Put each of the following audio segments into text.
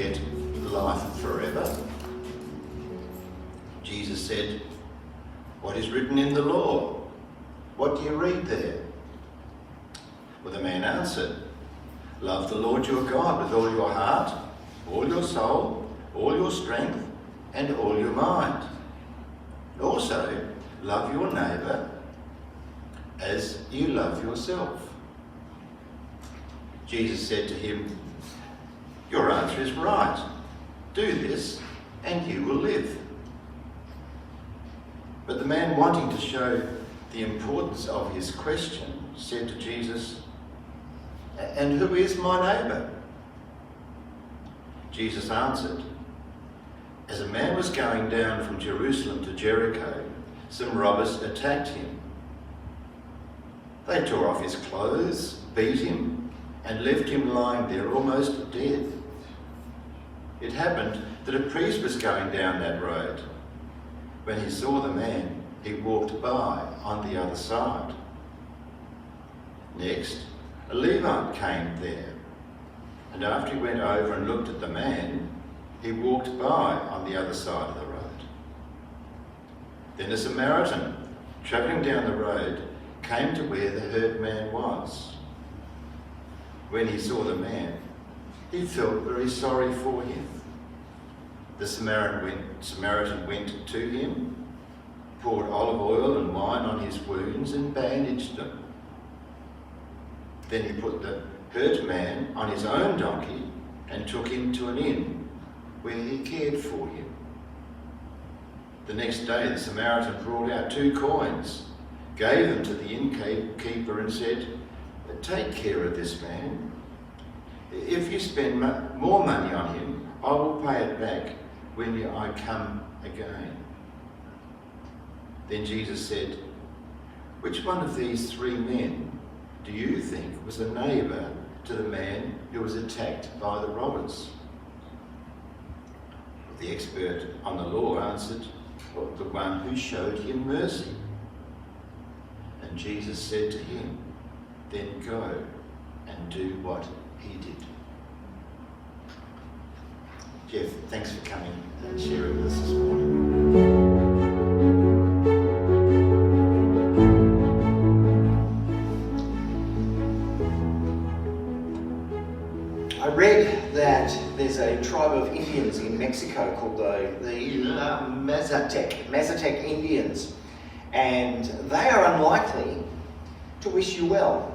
get life forever?" Jesus said, "What is written in the law? What do you read there?" Well, the man answered, "Love the Lord your God with all your heart, all your soul, all your strength, and all your mind. Also, love your neighbour as you love yourself." Jesus said to him, "Your answer is right. Do this, and you will live." But the man, wanting to show the importance of his question, said to Jesus, "And who is my neighbour?" Jesus answered, "As a man was going down from Jerusalem to Jericho, some robbers attacked him. They tore off his clothes, beat him, and left him lying there almost dead. It happened that a priest was going down that road. When he saw the man, he walked by on the other side. Next, a Levite came there, and after he went over and looked at the man, he walked by on the other side of the road. Then a Samaritan, travelling down the road, came to where the hurt man was. When he saw the man, he felt very sorry for him. The Samaritan went to him, poured olive oil and wine on his wounds and bandaged them. Then he put the hurt man on his own donkey and took him to an inn where he cared for him. The next day the Samaritan brought out 2 coins, gave them to the innkeeper and said, "Take care of this man. If you spend more money on him, I will pay it back when I come again." Then Jesus said, "Which one of these 3 men do you think was a neighbour to the man who was attacked by the robbers?" The expert on the law answered, "Well, the one who showed him mercy." And Jesus said to him, "Then go and do what he did." Geoff, thanks for coming and sharing with us this morning. I read that there's a tribe of Indians in Mexico called the Mazatec Indians, and they are unlikely to wish you well.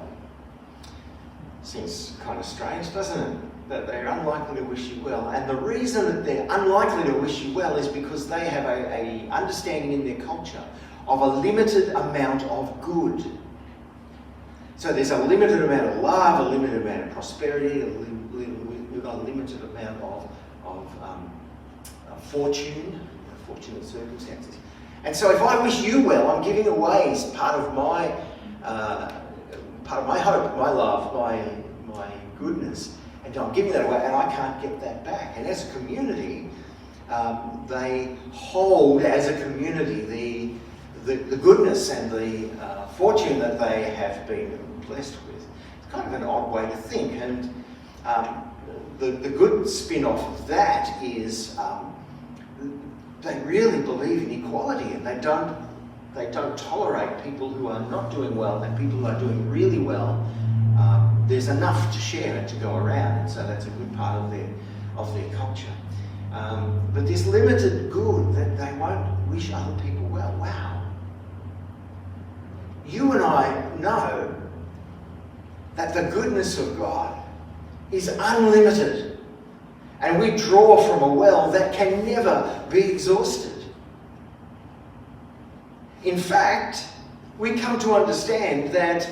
Seems kind of strange, doesn't it? That they're unlikely to wish you well. And the reason that they're unlikely to wish you well is because they have a understanding in their culture of a limited amount of good. So there's a limited amount of love, a limited amount of prosperity, a limited amount of fortunate circumstances. And so if I wish you well, I'm giving away as part of my hope, my love, my goodness, and I'm giving that away, and I can't get that back. And as a community, they hold as a community the goodness and the fortune that they have been blessed with. It's kind of an odd way to think, and the good spin-off of that is they really believe in equality, and they don't tolerate people who are not doing well, and people who are doing really well. There's enough to share and to go around, and so that's a good part of their culture. But this limited good, that they won't wish other people well. Wow. You and I know that the goodness of God is unlimited, and we draw from a well that can never be exhausted. In fact, we come to understand that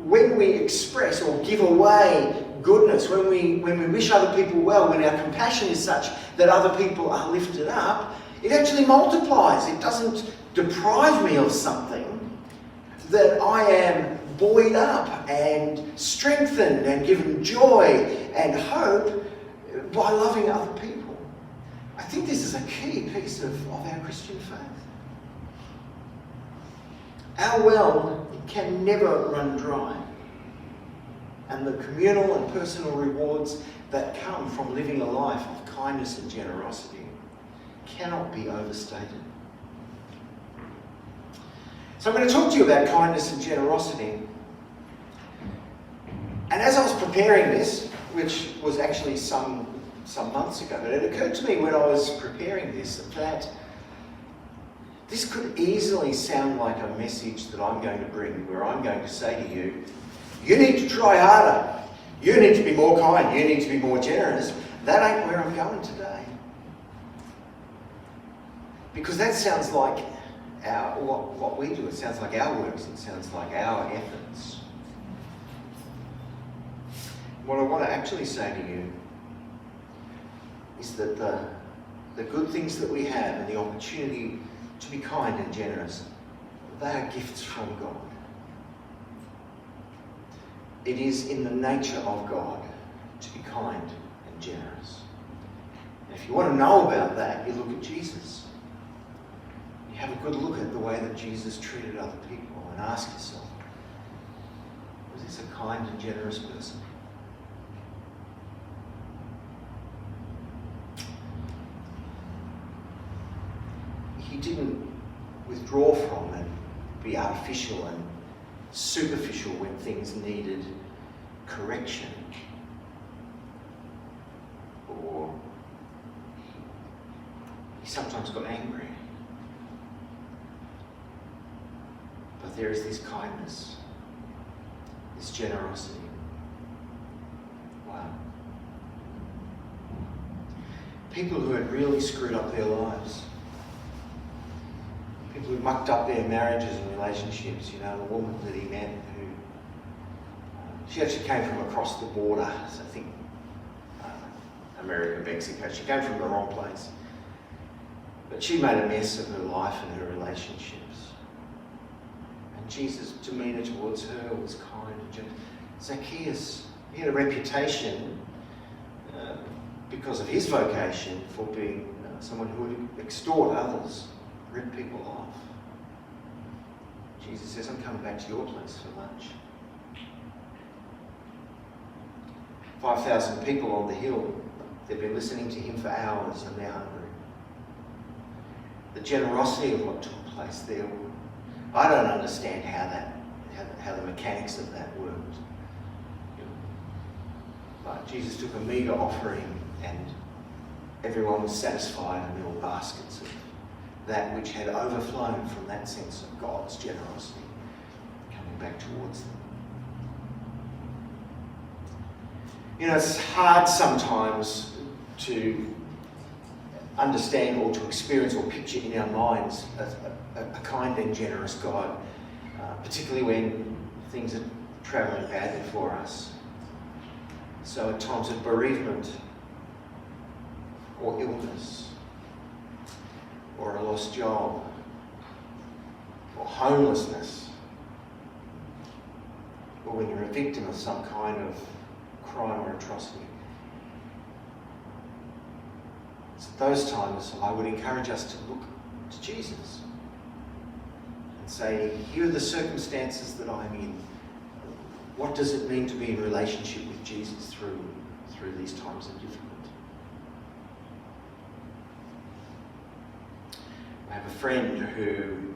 when we express or give away goodness, when we wish other people well, when our compassion is such that other people are lifted up, it actually multiplies. It doesn't deprive me of something, that I am buoyed up and strengthened and given joy and hope by loving other people. I think this is a key piece of our Christian faith. Our well can never run dry, and the communal and personal rewards that come from living a life of kindness and generosity cannot be overstated. So I'm going to talk to you about kindness and generosity. And as I was preparing this, which was actually some months ago, but it occurred to me when I was preparing this that this could easily sound like a message that I'm going to bring, where I'm going to say to you, you need to try harder. You need to be more kind. You need to be more generous. That ain't where I'm going today. Because that sounds like what we do. It sounds like our works. It sounds like our efforts. What I want to actually say to you is that the good things that we have and the opportunity to be kind and generous, they are gifts from God. It is in the nature of God to be kind and generous. And if you want to know about that, you look at Jesus. You have a good look at the way that Jesus treated other people and ask yourself, was this a kind and generous person? He didn't withdraw from and be artificial and superficial when things needed correction, or he sometimes got angry. But there is this kindness, this generosity. Wow. People who had really screwed up their lives. People who mucked up their marriages and relationships. You know, the woman that he met who, she actually came from across the border, so I think America, Mexico. She came from the wrong place. But she made a mess of her life and her relationships. And Jesus' demeanour towards her was kind and generous. Zacchaeus, he had a reputation because of his vocation for being someone who would extort others, rip people off. Jesus says, I'm coming back to your place for lunch. 5,000 people on the hill, they've been listening to him for hours and they're hungry. The generosity of what took place there, I don't understand how the mechanics of that worked. But Jesus took a meagre offering and everyone was satisfied, and there were baskets of that which had overflown from that sense of God's generosity coming back towards them. You know, it's hard sometimes to understand or to experience or picture in our minds a kind and generous God, particularly when things are travelling badly for us. So at times of bereavement or illness or a lost job or homelessness, or when you're a victim of some kind of crime or atrocity. It's at those times I would encourage us to look to Jesus and say, here are the circumstances that I'm in. What does it mean to be in relationship with Jesus through these times of difficulty? I have a friend who,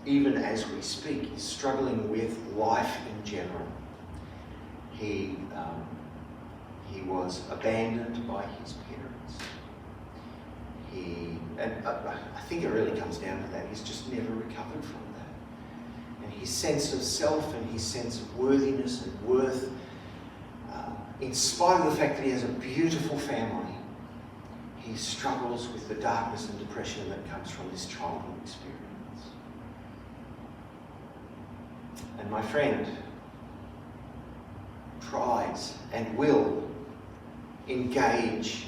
even as we speak, is struggling with life in general. He was abandoned by his parents. I think it really comes down to that. He's just never recovered from that. And his sense of self and his sense of worthiness and worth, in spite of the fact that he has a beautiful family, he struggles with the darkness and depression that comes from this childhood experience. And my friend tries and will engage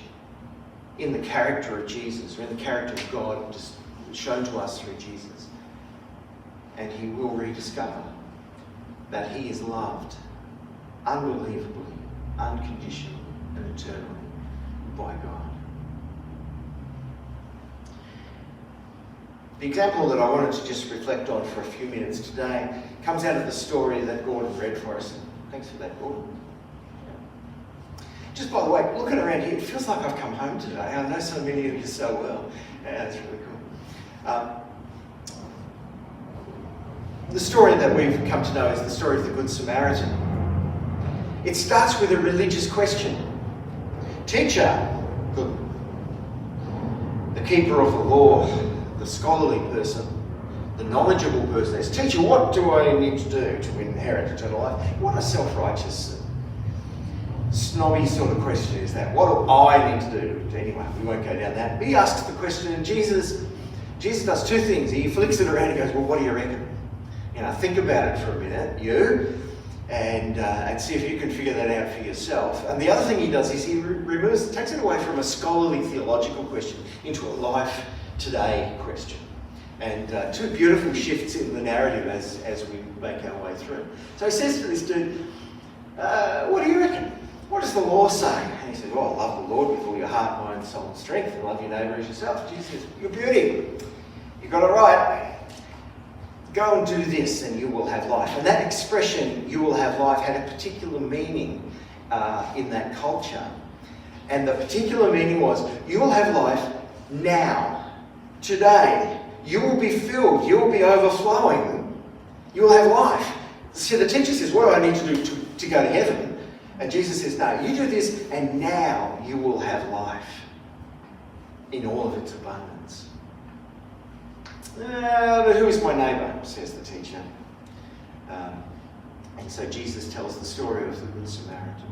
in the character of Jesus, or in the character of God just shown to us through Jesus. And he will rediscover that he is loved unbelievably, unconditionally, and eternally by God. The example that I wanted to just reflect on for a few minutes today comes out of the story that Gordon read for us. Thanks for that, Gordon. Just by the way, looking around here, it feels like I've come home today. I know so many of you so well. Yeah, that's really cool. The story that we've come to know is the story of the Good Samaritan. It starts with a religious question. Teacher, the keeper of the law, the scholarly person, the knowledgeable person says, Teacher, what do I need to do to inherit eternal life? What a self-righteous, snobby sort of question is that? What do I need to do? Anyway, we won't go down that. But he asks the question, and Jesus does two things. He flicks it around and goes, well, what do you reckon? Think about it for a minute, you, and see if you can figure that out for yourself. And the other thing he does is he takes it away from a scholarly theological question into a life today question. And two beautiful shifts in the narrative as we make our way through. So he says to this dude, what do you reckon? What does the law say? And he says, well, love the Lord with all your heart, mind, soul and strength, and love your neighbour as yourself. Jesus says, you're beauty. You got it right. Go and do this and you will have life. And that expression, you will have life, had a particular meaning in that culture. And the particular meaning was, you will have life now, today. You will be filled, you will be overflowing, you will have life. So the teacher says, what do I need to do to go to heaven? And Jesus says, no, you do this and now you will have life in all of its abundance. But who is my neighbour, says the teacher. And so Jesus tells the story of the Good Samaritan.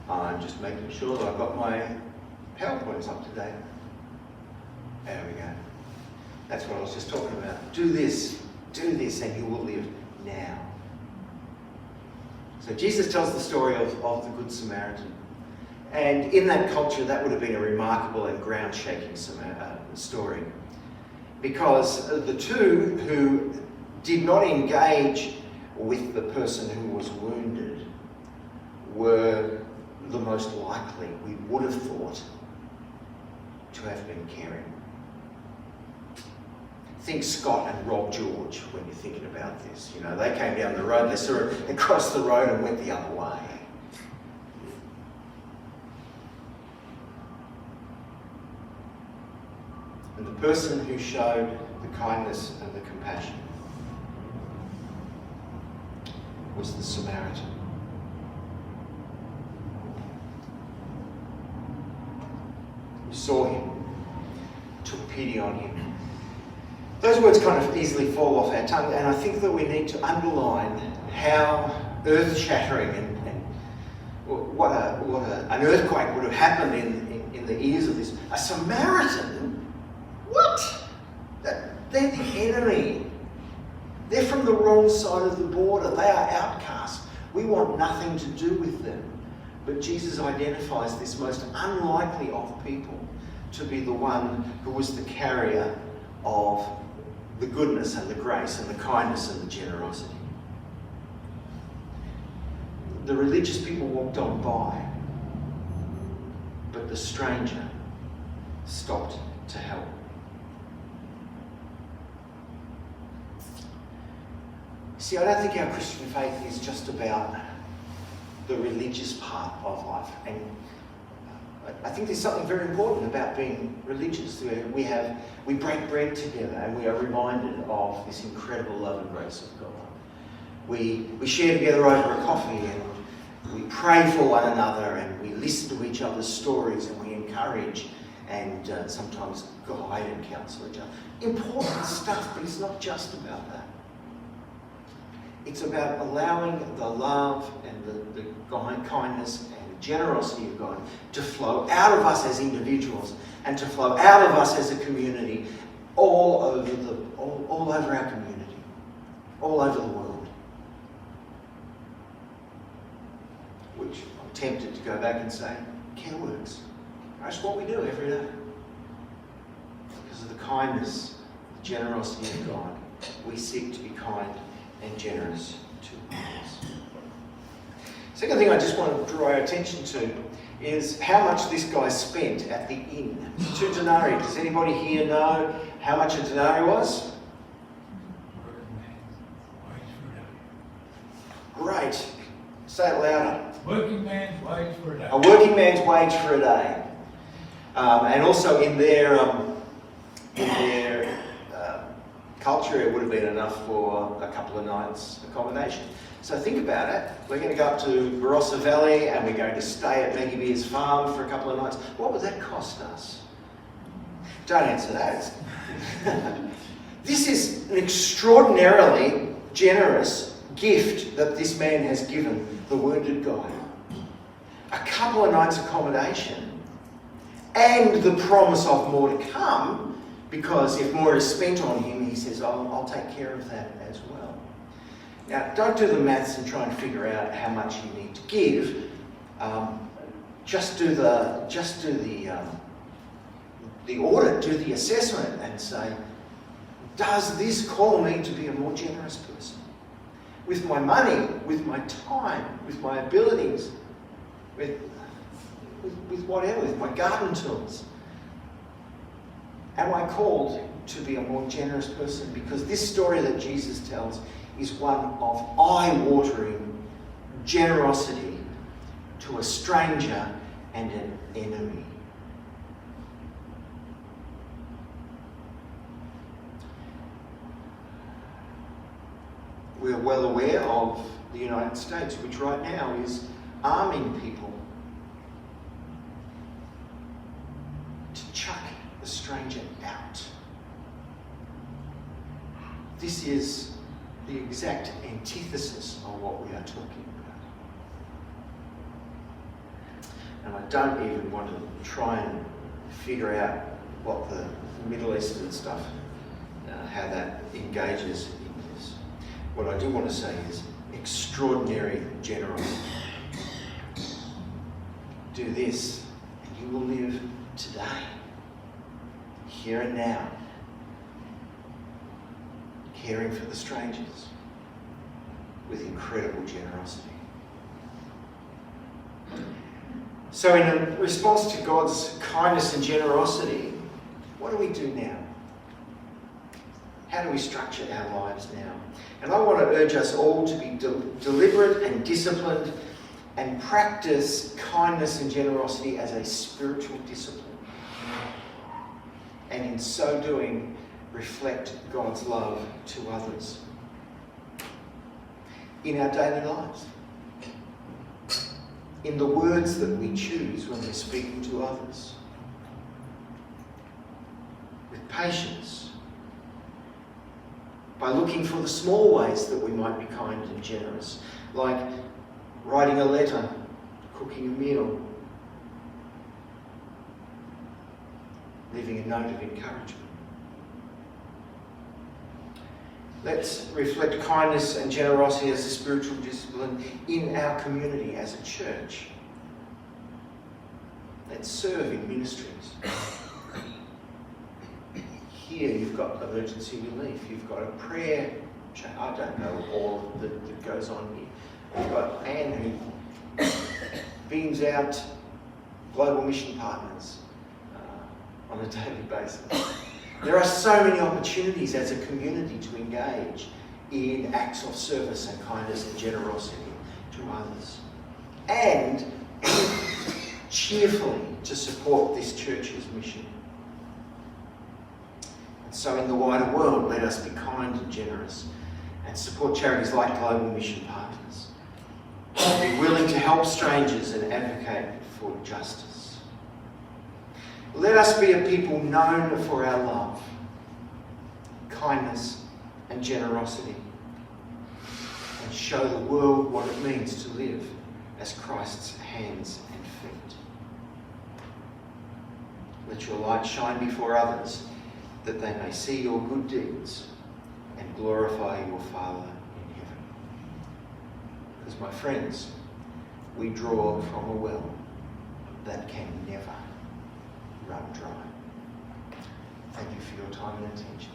I'm just making sure that I've got my PowerPoints up to date. There we go. That's what I was just talking about. Do this, and you will live now. So Jesus tells the story of the Good Samaritan. And in that culture, that would have been a remarkable and ground-shaking story. Because the two who did not engage with the person who was wounded were the most likely, we would have thought, to have been caring. Think Scott and Rob George when you're thinking about this. They came down the road, they saw it, they crossed the road and went the other way. And the person who showed the kindness and the compassion was the Samaritan. Who saw him, took pity on him. Those words kind of easily fall off our tongue, and I think that we need to underline how earth-shattering and what an earthquake would have happened in the ears of this. A Samaritan? What? They're the enemy. They're from the wrong side of the border. They are outcasts. We want nothing to do with them. But Jesus identifies this most unlikely of people to be the one who was the carrier of the goodness and the grace and the kindness and the generosity. The religious people walked on by, but the stranger stopped to help. See, I don't think our Christian faith is just about the religious part of life. And I think there's something very important about being religious. We break bread together and we are reminded of this incredible love and grace of God. We share together over a coffee and we pray for one another and we listen to each other's stories and we encourage and sometimes guide and counsel each other. Important stuff, but it's not just about that. It's about allowing the love and the kindness and generosity of God to flow out of us as individuals and to flow out of us as a community all over our community, all over the world. Which I'm tempted to go back and say, CareWorks. That's what we do every day. Because of the kindness, the generosity of God, we seek to be kind and generous to others. Second thing I just want to draw our attention to is how much this guy spent at the inn. 2 denarii. Does anybody here know how much a denarii was? Say it louder. Working man's wage for a day. A working man's wage for a day. And also in their culture, it would have been enough for a couple of nights accommodation. So think about it. We're going to go up to Barossa Valley and we're going to stay at Maggie Beer's farm for a couple of nights. What would that cost us? Don't answer that. This is an extraordinarily generous gift that this man has given the wounded guy. A couple of nights accommodation and the promise of more to come, because if more is spent on him, he says, I'll take care of that as well. Now, don't do the maths and try and figure out how much you need to give. Just do the audit, do the assessment and say, does this call me to be a more generous person? With my money, with my time, with my abilities, with whatever, with my garden tools. Am I called to be a more generous person? Because this story that Jesus tells is one of eye-watering generosity to a stranger and an enemy. We're well aware of the United States, which right now is arming people to chuck the stranger out. This is the exact antithesis of what we are talking about. And I don't even want to try and figure out what the Middle Eastern stuff, how that engages in this. What I do want to say is extraordinary generosity. Do this and you will live today, here and now, caring for the strangers with incredible generosity. So in response to God's kindness and generosity, what do we do now? How do we structure our lives now? And I want to urge us all to be deliberate and disciplined and practice kindness and generosity as a spiritual discipline. And in so doing, reflect God's love to others in our daily lives, in the words that we choose when we're speaking to others, with patience, by looking for the small ways that we might be kind and generous, like writing a letter, cooking a meal, leaving a note of encouragement. Let's reflect kindness and generosity as a spiritual discipline in our community as a church. Let's serve in ministries. Here you've got emergency relief, you've got a prayer, I don't know all that goes on here. We've got Anne who beams out global mission partners on a daily basis. There are so many opportunities as a community to engage in acts of service and kindness and generosity to others. And cheerfully to support this church's mission. And so in the wider world, let us be kind and generous and support charities like Global Mission Partners. Be willing to help strangers and advocate for justice. Let us be a people known for our love, kindness and generosity, and show the world what it means to live as Christ's hands and feet. Let your light shine before others, that they may see your good deeds and glorify your Father in heaven. Because, my friends, we draw from a well that can never run dry. Thank you for your time and attention.